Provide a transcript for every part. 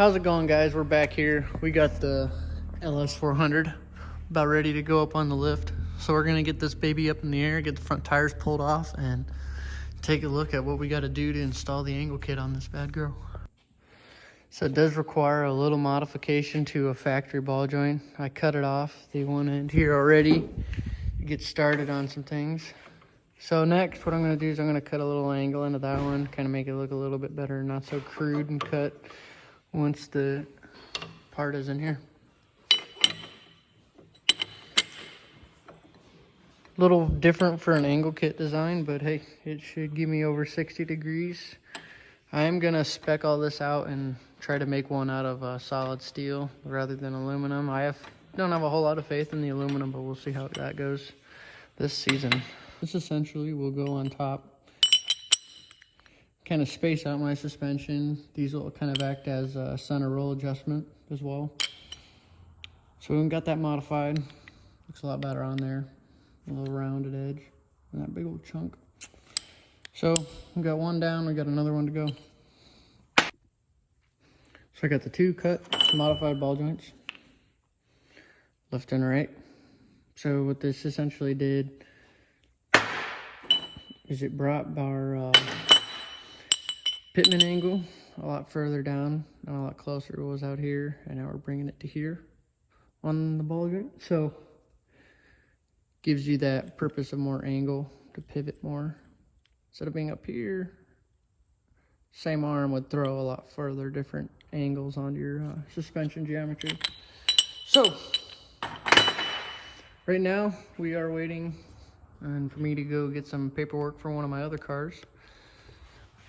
How's it going, guys? We're back here. We got the LS400 about ready to go up on the lift. So we're gonna get this baby up in the air, get the front tires pulled off, and take a look at what we gotta do to install the angle kit on this bad girl. So it does require a little modification to a factory ball joint. I cut it off the one end here already to get started on some things. So next, what I'm gonna do is I'm gonna cut a little angle into that one, kind of make it look a little bit better, not so crude and cut once the part is in here. Little different for an angle kit design, but hey, it should give me over 60 degrees. I am gonna spec all this out and try to make one out of solid steel rather than aluminum. Don't have a whole lot of faith in the aluminum, but we'll see how that goes this season. This essentially will go on top, kind of space out my suspension. These will kind of act as a center roll adjustment as well. So we got that modified. Looks a lot better on there. A little rounded edge and that big old chunk. So we got one down, we got another one to go. So I got the two cut modified ball joints, left and right. So what this essentially did is it brought our pitman angle a lot further down and a lot closer it was out here, and now we're bringing it to here on the ball joint. So gives you that purpose of more angle to pivot more. Instead of being up here, same arm would throw a lot further different angles onto your suspension geometry. So right now we are waiting for me to go get some paperwork for one of my other cars.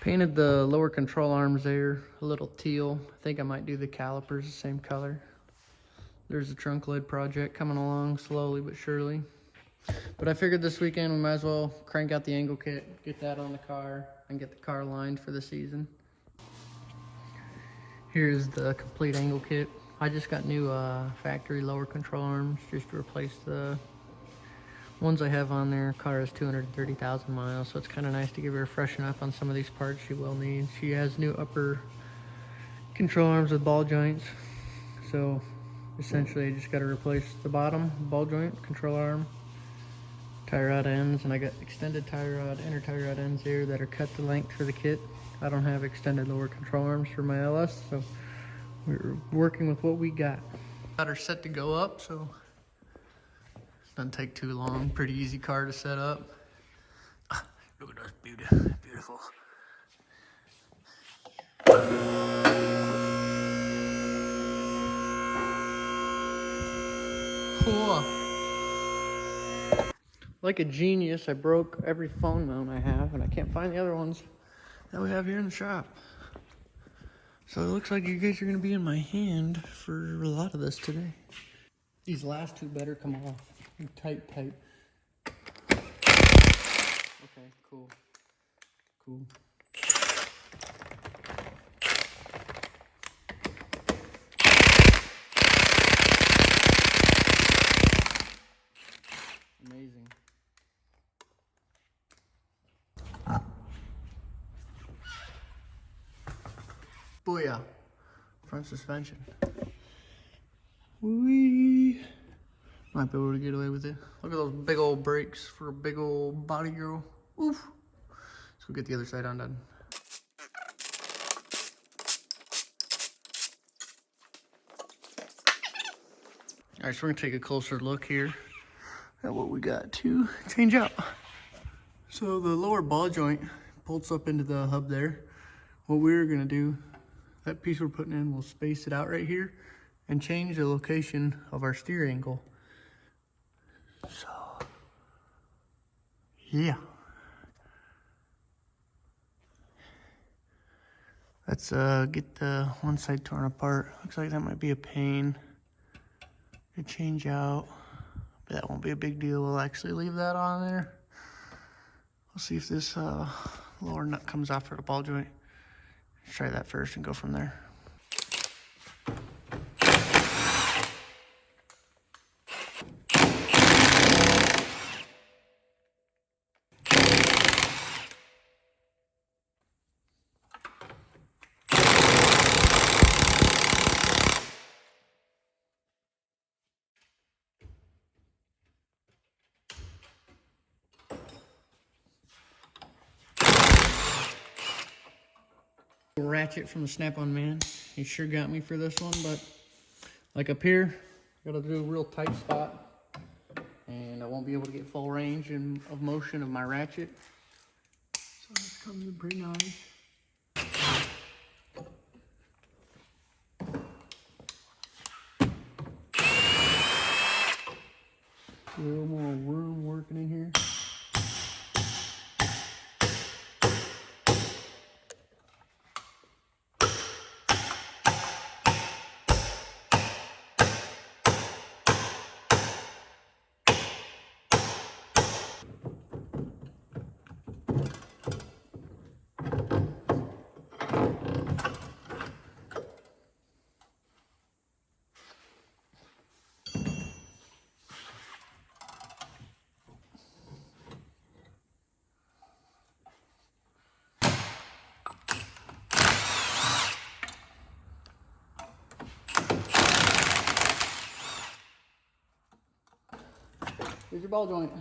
Painted the lower control arms there a little teal. I think I might do the calipers the same color. There's a trunk lid project coming along slowly but surely. But I figured this weekend we might as well crank out the angle kit, get that on the car, and get the car lined for the season. Here's the complete angle kit. I just got new factory lower control arms just to replace the ones I have on there. Car has 230,000 miles, so it's kind of nice to give her a freshen up on some of these parts she will need. She has new upper control arms with ball joints. So essentially I just got to replace the bottom ball joint, control arm, tie rod ends, and I got extended tie rod, inner tie rod ends here that are cut to length for the kit. I don't have extended lower control arms for my LS, so we're working with what we got. Got her set to go up, so it doesn't take too long. Pretty easy car to set up. Look at those beautiful. Cool. Like a genius, I broke every phone mount I have, and I can't find the other ones that we have here in the shop. So it looks like you guys are gonna be in my hand for a lot of this today. These last two better come off. Tight. Okay, cool. Amazing. Booyah. Front suspension. Whee. Might be able to get away with it. Look at those big old brakes for a big old body girl. Oof. Let's go get the other side undone. Alright, so we're gonna take a closer look here at what we got to change out. So the lower ball joint bolts up into the hub there. What we're gonna do, that piece we're putting in, we'll space it out right here and change the location of our steer angle. So, yeah. Let's get the one side torn apart. Looks like that might be a pain to change out, but that won't be a big deal. We'll actually leave that on there. We'll see if this lower nut comes off for the ball joint. Let's try that first and go from there. Ratchet from the Snap-on Man. He sure got me for this one, but like up here, gotta do a real tight spot, and I won't be able to get full range of motion of my ratchet. So this comes in pretty nice. A little more room working in here. Here's your ball joint.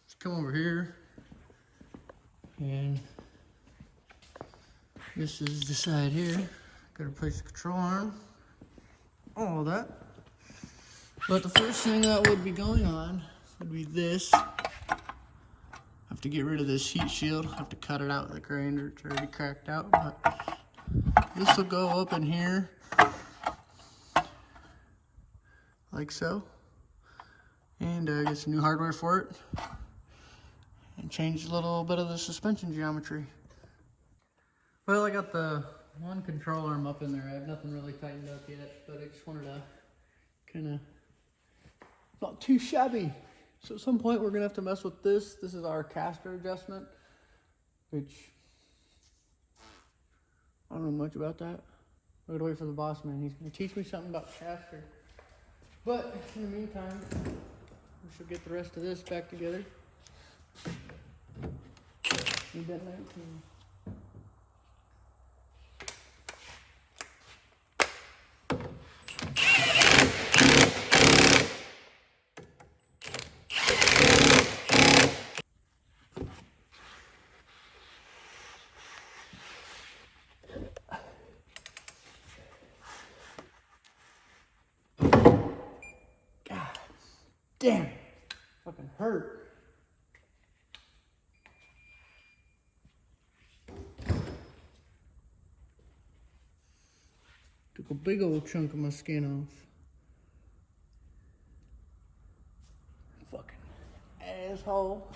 Just come over here, and this is the side here. Gotta place the control arm, all of that. But the first thing that would be going on would be this. Have to get rid of this heat shield. Have to cut it out with a grinder. It's already cracked out, but this will go up in here like so, and get some new hardware for it, and change a little bit of the suspension geometry. Well, I got the one control arm up in there. I have nothing really tightened up yet, but I just wanted to kind of, not too shabby. So at some point we're gonna have to mess with this. This is our caster adjustment, which I don't know much about that. I gotta wait for the boss man. He's gonna teach me something about caster. But in the meantime, we should get the rest of this back together. Need that 19. Damn, fucking hurt. Took a big old chunk of my skin off. Fucking asshole.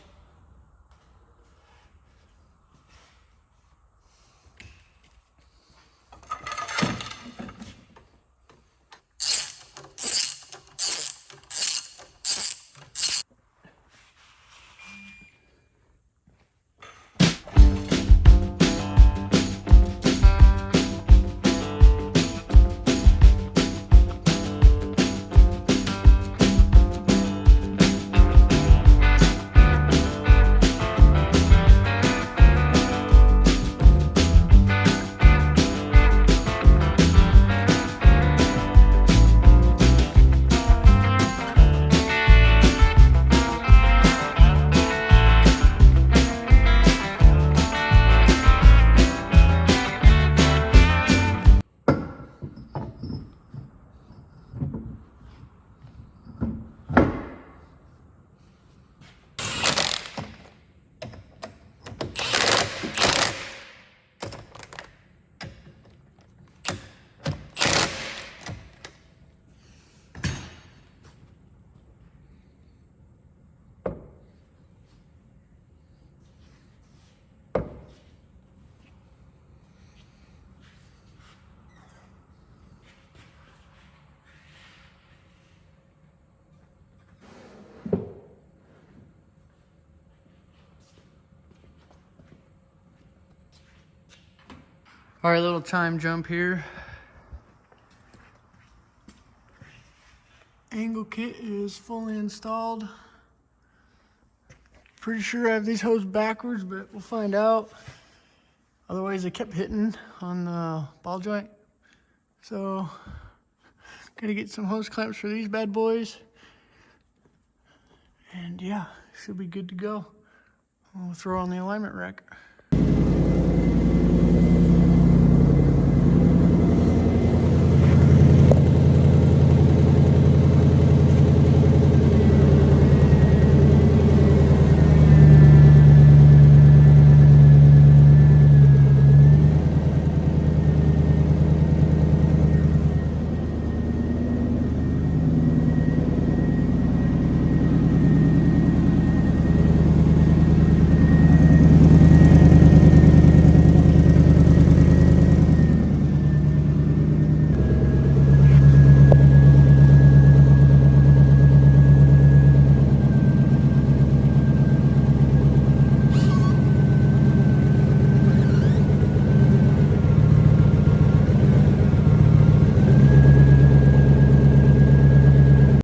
All right, little time jump here. Angle kit is fully installed. Pretty sure I have these hoses backwards, but we'll find out. Otherwise, I kept hitting on the ball joint. So, gonna get some hose clamps for these bad boys. And yeah, should be good to go. We'll throw on the alignment rack.